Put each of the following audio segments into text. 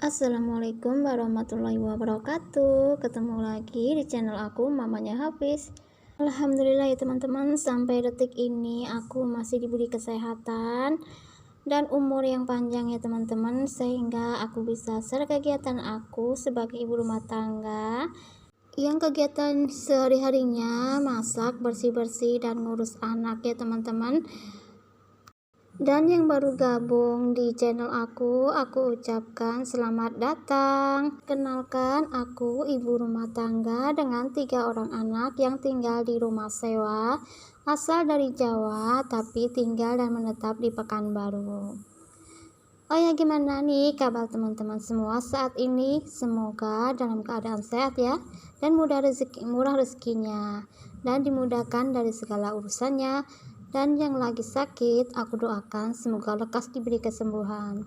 Assalamualaikum warahmatullahi wabarakatuh. Ketemu lagi di channel aku, mamanya Hafiz. Alhamdulillah ya teman-teman, sampai detik ini aku masih diberi kesehatan dan umur yang panjang ya teman-teman, sehingga aku bisa share kegiatan aku sebagai ibu rumah tangga yang kegiatan sehari-harinya masak, bersih-bersih, dan ngurus anak ya teman-teman. Dan yang baru gabung di channel aku ucapkan selamat datang. Kenalkan, aku ibu rumah tangga dengan 3 orang anak yang tinggal di rumah sewa, asal dari Jawa tapi tinggal dan menetap di Pekanbaru. Oh ya, gimana nih kabar teman-teman semua saat ini? Semoga dalam keadaan sehat ya, dan murah rezekinya, dan dimudahkan dari segala urusannya. Dan yang lagi sakit, aku doakan semoga lekas diberi kesembuhan.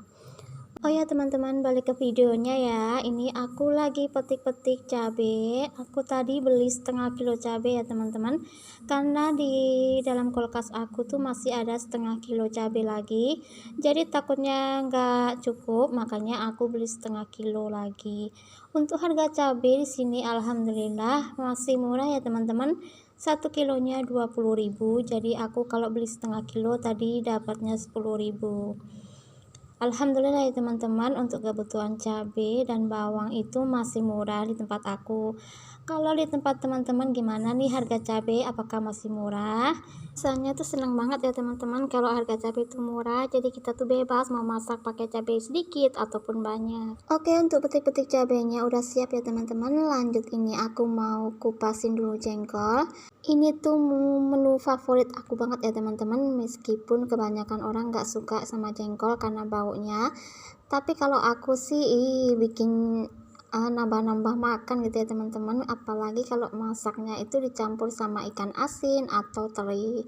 Oh ya teman-teman, balik ke videonya ya. Ini aku lagi petik-petik cabai. Aku tadi beli setengah kilo cabai ya teman-teman, karena di dalam kulkas aku tuh masih ada setengah kilo cabai lagi. Jadi takutnya nggak cukup, makanya aku beli setengah kilo lagi. Untuk harga cabai di sini alhamdulillah masih murah ya teman-teman. 1 kilonya 20.000. Jadi aku kalau beli setengah kilo tadi dapatnya 10.000. Alhamdulillah ya teman-teman, untuk kebutuhan cabai dan bawang itu masih murah di tempat aku. Kalau di tempat teman-teman gimana nih harga cabai, apakah masih murah? Rasanya tuh senang banget ya teman-teman kalau harga cabai itu murah, jadi kita tuh bebas mau masak pakai cabai sedikit ataupun banyak. Oke, untuk petik-petik cabainya udah siap ya teman-teman. Lanjut, ini aku mau kupasin dulu jengkol. Ini tuh menu favorit aku banget ya teman-teman, meskipun kebanyakan orang nggak suka sama jengkol karena baunya, tapi kalau aku sih bikin nambah-nambah makan gitu ya teman-teman, apalagi kalau masaknya itu dicampur sama ikan asin atau teri.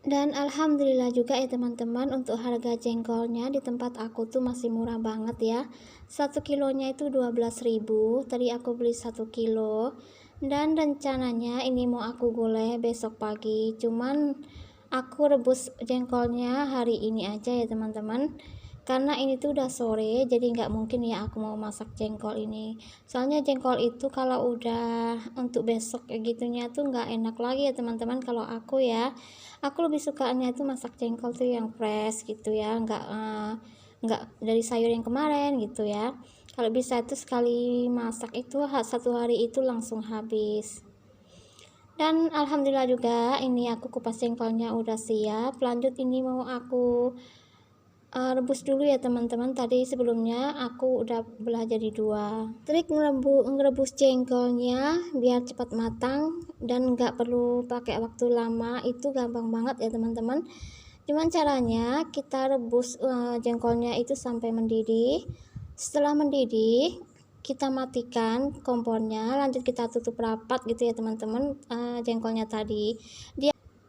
Dan alhamdulillah juga ya teman-teman, untuk harga jengkolnya di tempat aku tuh masih murah banget ya. 1 kilonya itu 12.000. Tadi aku beli 1 kilo, dan rencananya ini mau aku goleh besok pagi, cuman aku rebus jengkolnya hari ini aja ya teman-teman, karena ini tuh udah sore, jadi nggak mungkin ya aku mau masak jengkol ini. Soalnya jengkol itu kalau udah untuk besok kayak gitunya tuh nggak enak lagi ya teman-teman. Kalau aku ya, aku lebih sukanya itu masak jengkol tuh yang fresh gitu ya, nggak dari sayur yang kemarin gitu ya. Kalau bisa itu sekali masak itu 1 hari itu langsung habis. Dan alhamdulillah juga ini aku kupas jengkolnya udah siap. Lanjut, ini mau aku rebus dulu ya teman-teman. Tadi sebelumnya aku udah belah jadi 2. Trik ngerebus jengkolnya biar cepat matang dan nggak perlu pakai waktu lama, itu gampang banget ya teman-teman. Cuman caranya kita rebus jengkolnya itu sampai mendidih. Setelah mendidih, kita matikan kompornya, lanjut kita tutup rapat gitu ya teman-teman, jengkolnya tadi.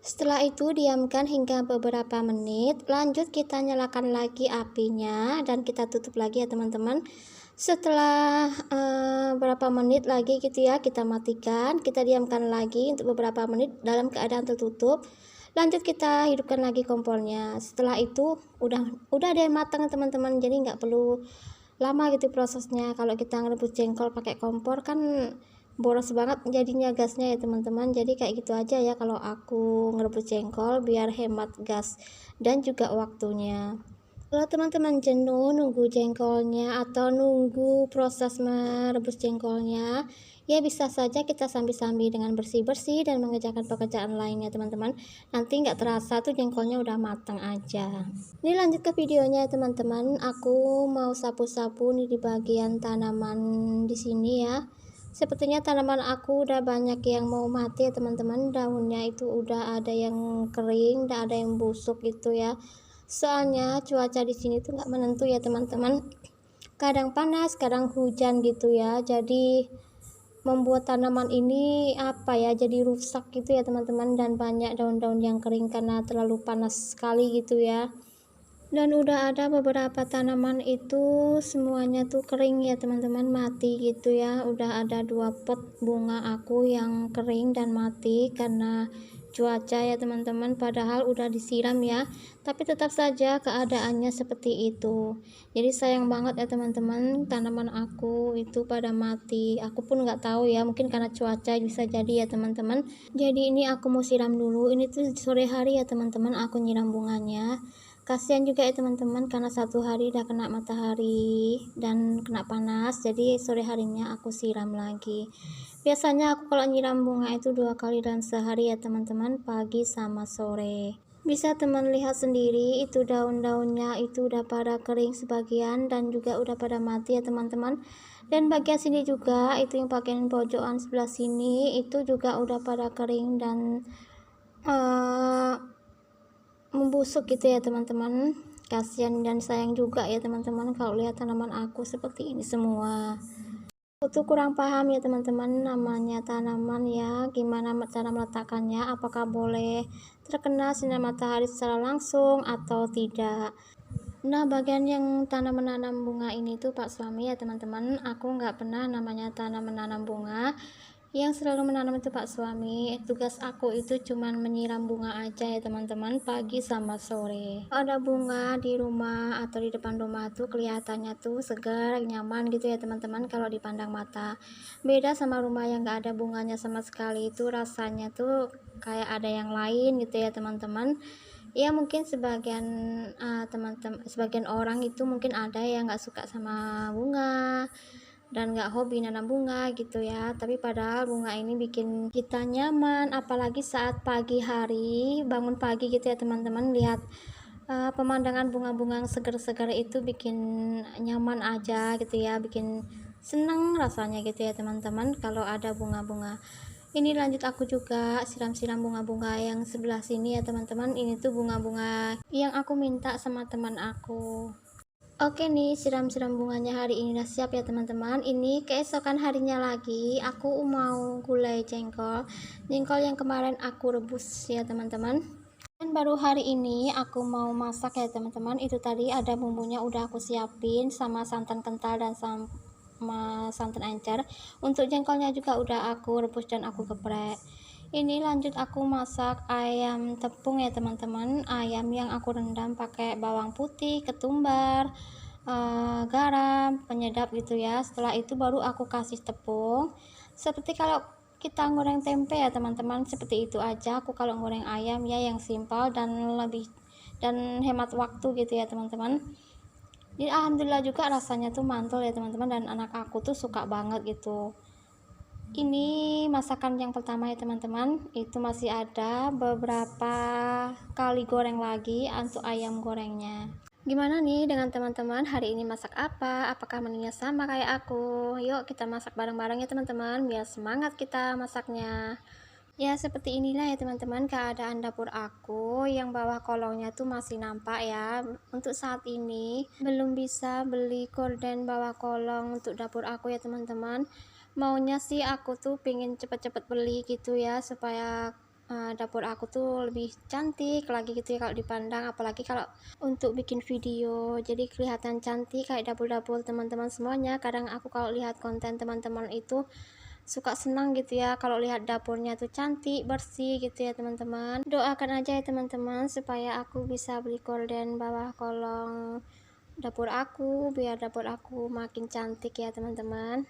Setelah itu diamkan hingga beberapa menit, lanjut kita nyalakan lagi apinya dan kita tutup lagi ya teman-teman. Setelah beberapa menit lagi gitu ya, kita matikan, kita diamkan lagi untuk beberapa menit dalam keadaan tertutup. Lanjut kita hidupkan lagi kompornya. Setelah itu udah ada yang matang teman-teman, jadi nggak perlu lama gitu prosesnya. Kalau kita ngerebus jengkol pakai kompor kan boros banget jadinya gasnya ya teman-teman. Jadi kayak gitu aja ya kalau aku ngerebus jengkol, biar hemat gas dan juga waktunya. Kalau teman-teman jenuh nunggu jengkolnya atau nunggu proses merebus jengkolnya, ya bisa saja kita sambil-sambil dengan bersih-bersih dan mengerjakan pekerjaan lainnya teman-teman. Nanti nggak terasa tuh jengkolnya udah matang aja. Ini lanjut ke videonya ya teman-teman. Aku mau sapu-sapu nih di bagian tanaman di sini ya. Sepertinya tanaman aku udah banyak yang mau mati ya teman-teman. Daunnya itu udah ada yang kering, udah ada yang busuk gitu ya. Soalnya cuaca di sini tuh nggak menentu ya teman-teman. Kadang panas, kadang hujan gitu ya. Jadi membuat tanaman ini jadi rusak gitu ya teman-teman, dan banyak daun-daun yang kering karena terlalu panas sekali gitu ya. Dan udah ada beberapa tanaman itu semuanya tuh kering ya teman-teman, mati gitu ya. Udah ada 2 pot bunga aku yang kering dan mati karena cuaca ya teman-teman, padahal udah disiram ya, tapi tetap saja keadaannya seperti itu. Jadi sayang banget ya teman-teman, tanaman aku itu pada mati. Aku pun nggak tahu ya, mungkin karena cuaca bisa jadi ya teman-teman. Jadi ini aku mau siram dulu. Ini tuh sore hari ya teman-teman, aku nyiram bunganya. Kasihan juga ya teman-teman, karena satu hari udah kena matahari dan kena panas, jadi sore harinya aku siram lagi. Biasanya aku kalau nyiram bunga itu 2 kali dalam sehari ya teman-teman, pagi sama sore. Bisa teman lihat sendiri, itu daun-daunnya itu udah pada kering sebagian dan juga udah pada mati ya teman-teman. Dan bagian sini juga, itu yang bagian pojokan sebelah sini itu juga udah pada kering dan membusuk gitu ya teman-teman. Kasihan dan sayang juga ya teman-teman kalau lihat tanaman aku seperti ini semua. Aku tuh kurang paham ya teman-teman, namanya tanaman ya, gimana cara meletakkannya, apakah boleh terkena sinar matahari secara langsung atau tidak. Nah, bagian yang tanam menanam bunga ini tuh Pak Suami ya teman-teman, aku nggak pernah namanya tanam menanam bunga. Yang selalu menanam itu Pak Suami. Tugas aku itu cuman menyiram bunga aja ya teman-teman, pagi sama sore. Ada bunga di rumah atau di depan rumah tuh kelihatannya tuh segar, nyaman gitu ya teman-teman kalau dipandang mata. Beda sama rumah yang nggak ada bunganya sama sekali, itu rasanya tuh kayak ada yang lain gitu ya teman-teman. Ya mungkin sebagian teman-teman, sebagian orang itu mungkin ada yang nggak suka sama bunga dan nggak hobi nanam bunga gitu ya, tapi padahal bunga ini bikin kita nyaman, apalagi saat pagi hari bangun pagi gitu ya teman-teman, lihat pemandangan bunga-bunga yang segar-segar itu bikin nyaman aja gitu ya, bikin seneng rasanya gitu ya teman-teman kalau ada bunga-bunga. Ini lanjut aku juga siram-siram bunga-bunga yang sebelah sini ya teman-teman. Ini tuh bunga-bunga yang aku minta sama teman aku. Oke nih, siram-siram bunganya hari ini udah siap ya teman-teman. Ini keesokan harinya lagi aku mau gulai jengkol yang kemarin aku rebus ya teman-teman. Dan baru hari ini aku mau masak ya teman-teman. Itu tadi ada bumbunya udah aku siapin sama santan kental dan sama santan encer. Untuk jengkolnya juga udah aku rebus dan aku geprek. Ini lanjut aku masak ayam tepung ya teman-teman. Ayam yang aku rendam pakai bawang putih, ketumbar, garam, penyedap gitu ya. Setelah itu baru aku kasih tepung. Seperti kalau kita goreng tempe ya teman-teman, seperti itu aja aku kalau goreng ayam ya, yang simpel dan lebih dan hemat waktu gitu ya teman-teman. Jadi alhamdulillah juga rasanya tuh mantul ya teman-teman, dan anak aku tuh suka banget gitu. Ini masakan yang pertama ya teman-teman, itu masih ada beberapa kali goreng lagi untuk ayam gorengnya. Gimana nih dengan teman-teman, hari ini masak apa? Apakah menunya sama kayak aku? Yuk kita masak bareng-bareng ya teman-teman, biar semangat kita masaknya. Ya seperti inilah ya teman-teman keadaan dapur aku, yang bawah kolongnya tuh masih nampak ya. Untuk saat ini belum bisa beli gorden bawah kolong untuk dapur aku ya teman-teman. Maunya sih aku tuh pengen cepet-cepet beli gitu ya, supaya dapur aku tuh lebih cantik lagi gitu ya kalau dipandang, apalagi kalau untuk bikin video jadi kelihatan cantik kayak dapur-dapur teman-teman semuanya. Kadang aku kalau lihat konten teman-teman itu suka senang gitu ya kalau lihat dapurnya tuh cantik, bersih gitu ya teman-teman. Doakan aja ya teman-teman supaya aku bisa beli gorden bawah kolong dapur aku, biar dapur aku makin cantik ya teman-teman.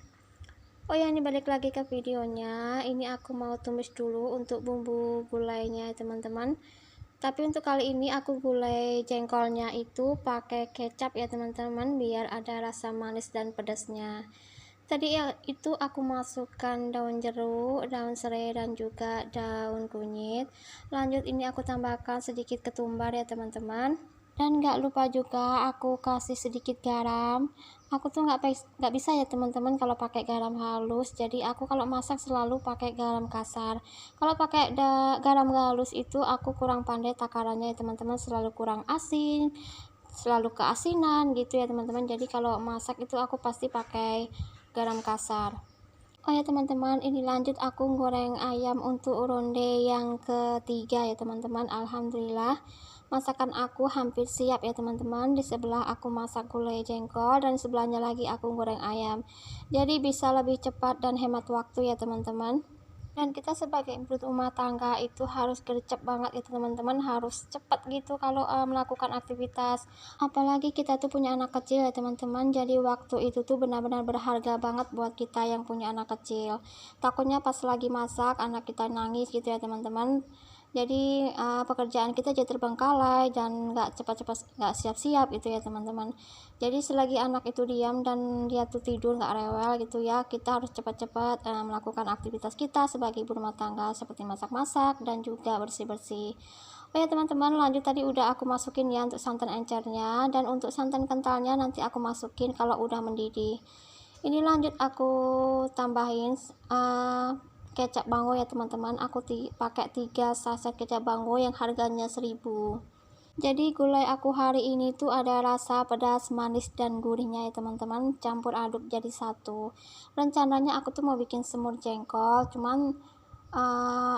Oh ya, ini balik lagi ke videonya. Ini aku mau tumis dulu untuk bumbu gulainya teman-teman. Tapi untuk kali ini aku gulai jengkolnya itu pakai kecap ya teman-teman, biar ada rasa manis dan pedasnya. Tadi ya itu aku masukkan daun jeruk, daun serai dan juga daun kunyit. Lanjut ini aku tambahkan sedikit ketumbar ya teman-teman. Dan nggak lupa juga aku kasih sedikit garam. Aku tuh nggak bisa ya teman-teman kalau pakai garam halus. Jadi aku kalau masak selalu pakai garam kasar. Kalau pakai garam halus itu aku kurang pandai takarannya ya teman-teman, selalu kurang asin, selalu keasinan gitu ya teman-teman. Jadi kalau masak itu aku pasti pakai garam kasar. Oh ya teman-teman, ini lanjut aku goreng ayam untuk ronde yang ketiga ya teman-teman. Alhamdulillah masakan aku hampir siap ya teman-teman. Di sebelah aku masak gulai jengkol dan sebelahnya lagi aku goreng ayam, jadi bisa lebih cepat dan hemat waktu ya teman-teman. Dan kita sebagai ibu rumah tangga itu harus gercep banget ya teman-teman, harus cepat gitu kalau melakukan aktivitas. Apalagi kita tuh punya anak kecil ya teman-teman, jadi waktu itu tuh benar-benar berharga banget buat kita yang punya anak kecil. Takutnya pas lagi masak anak kita nangis gitu ya teman-teman, jadi pekerjaan kita jadi terbengkalai dan nggak siap-siap gitu ya teman-teman. Jadi selagi anak itu diam dan dia tuh tidur nggak rewel gitu ya, kita harus cepat-cepat melakukan aktivitas kita sebagai ibu rumah tangga seperti masak-masak dan juga bersih-bersih. Oh ya teman-teman, lanjut tadi udah aku masukin ya untuk santan encernya, dan untuk santan kentalnya nanti aku masukin kalau udah mendidih. Ini lanjut aku tambahin kecap bango ya teman-teman. Aku pakai 3 saset kecap bango yang harganya 1000. Jadi gulai aku hari ini tuh ada rasa pedas, manis, dan gurihnya ya teman-teman, campur aduk jadi satu. Rencananya aku tuh mau bikin semur jengkol, cuman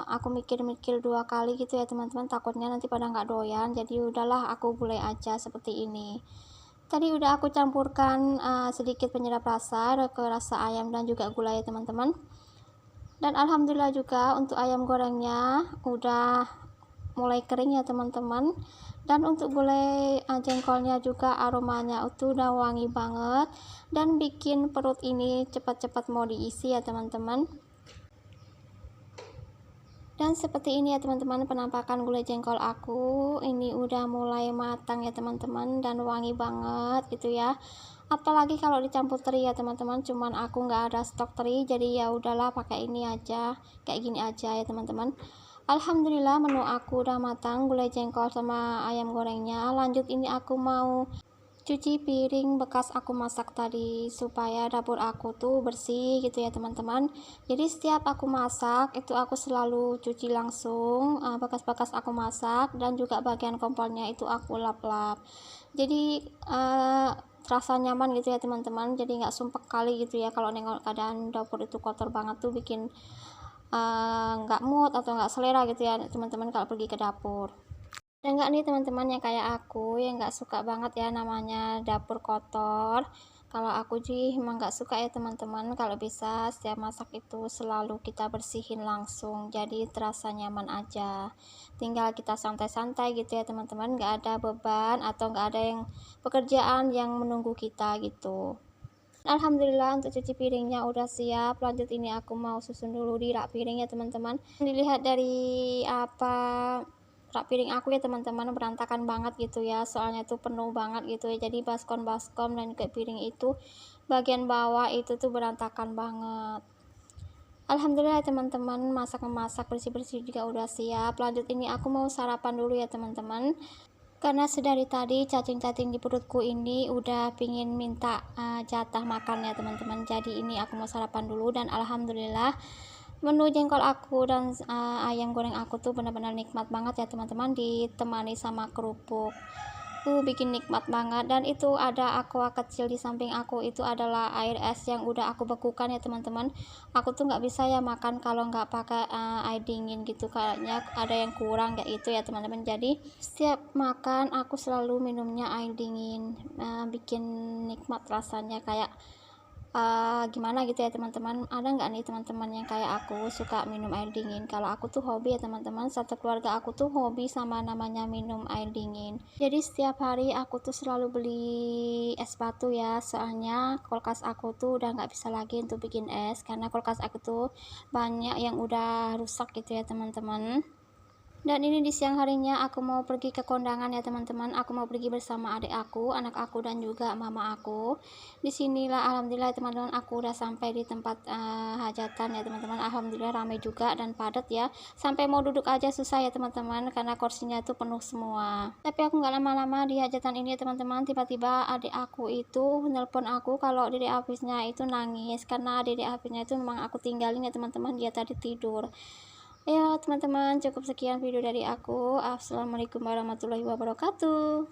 aku mikir-mikir 2 kali gitu ya teman-teman, takutnya nanti pada nggak doyan, jadi udahlah aku gulai aja seperti ini. Tadi udah aku campurkan sedikit penyedap rasa ke rasa ayam dan juga gulai ya teman-teman. Dan alhamdulillah juga untuk ayam gorengnya udah mulai kering ya teman-teman. Dan untuk gulai jengkolnya juga aromanya itu udah wangi banget dan bikin perut ini cepat-cepat mau diisi ya teman-teman. Dan seperti ini ya teman-teman penampakan gulai jengkol aku. Ini udah mulai matang ya teman-teman dan wangi banget gitu ya. Apalagi kalau dicampur teri ya teman-teman, cuman aku nggak ada stok teri, jadi ya udahlah pakai ini aja, kayak gini aja ya teman-teman. Alhamdulillah menu aku udah matang, gulai jengkol sama ayam gorengnya. Lanjut ini aku mau cuci piring bekas aku masak tadi supaya dapur aku tuh bersih gitu ya teman-teman. Jadi setiap aku masak itu aku selalu cuci langsung bekas-bekas aku masak, dan juga bagian kompornya itu aku lap-lap. Jadi terasa nyaman gitu ya teman-teman, jadi nggak sumpek kali gitu ya kalau nengok keadaan dapur itu kotor banget tuh bikin nggak mood atau nggak selera gitu ya teman-teman kalau pergi ke dapur. Dan nggak nih teman-teman yang kayak aku yang nggak suka banget ya namanya dapur kotor. Kalau aku sih emang nggak suka ya teman-teman, kalau bisa setiap masak itu selalu kita bersihin langsung, jadi terasa nyaman aja. Tinggal kita santai-santai gitu ya teman-teman, nggak ada beban atau nggak ada yang pekerjaan yang menunggu kita gitu. Alhamdulillah untuk cuci piringnya udah siap. Lanjut ini aku mau susun dulu di rak piring ya teman-teman. Dilihat dari rak piring aku ya teman-teman berantakan banget gitu ya, soalnya tuh penuh banget gitu ya, jadi baskom-baskom dan ke piring itu bagian bawah itu tuh berantakan banget. Alhamdulillah ya teman-teman, masak-memasak bersih-bersih juga udah siap. Lanjut ini aku mau sarapan dulu ya teman-teman, karena sedari tadi cacing-cacing di perutku ini udah pingin minta jatah makan ya teman-teman. Jadi ini aku mau sarapan dulu, dan alhamdulillah menu jengkol aku dan ayam goreng aku tuh benar-benar nikmat banget ya teman-teman, ditemani sama kerupuk. Bikin nikmat banget. Dan itu ada aqua kecil di samping aku, itu adalah air es yang udah aku bekukan ya teman-teman. Aku tuh nggak bisa ya makan kalau nggak pakai air dingin gitu, kayaknya ada yang kurang kayak itu ya teman-teman. Jadi setiap makan aku selalu minumnya air dingin, bikin nikmat rasanya kayak gimana gitu ya teman-teman. Ada nggak nih teman-teman yang kayak aku suka minum air dingin? Kalau aku tuh hobi ya teman-teman, satu keluarga aku tuh hobi sama namanya minum air dingin. Jadi setiap hari aku tuh selalu beli es batu ya, soalnya kulkas aku tuh udah nggak bisa lagi untuk bikin es karena kulkas aku tuh banyak yang udah rusak gitu ya teman-teman. Dan ini di siang harinya aku mau pergi ke kondangan ya teman-teman. Aku mau pergi bersama adik aku, anak aku, dan juga mama aku. Disinilah alhamdulillah teman-teman aku udah sampai di tempat hajatan ya teman-teman. Alhamdulillah ramai juga dan padat ya. Sampai mau duduk aja susah ya teman-teman karena kursinya itu penuh semua. Tapi aku nggak lama-lama di hajatan ini ya teman-teman. Tiba-tiba adik aku itu nelpon aku kalau dedek habisnya itu nangis karena dedek habisnya itu memang aku tinggalin ya teman-teman. Dia tadi tidur. Ya teman-teman, cukup sekian video dari aku. Assalamualaikum warahmatullahi wabarakatuh.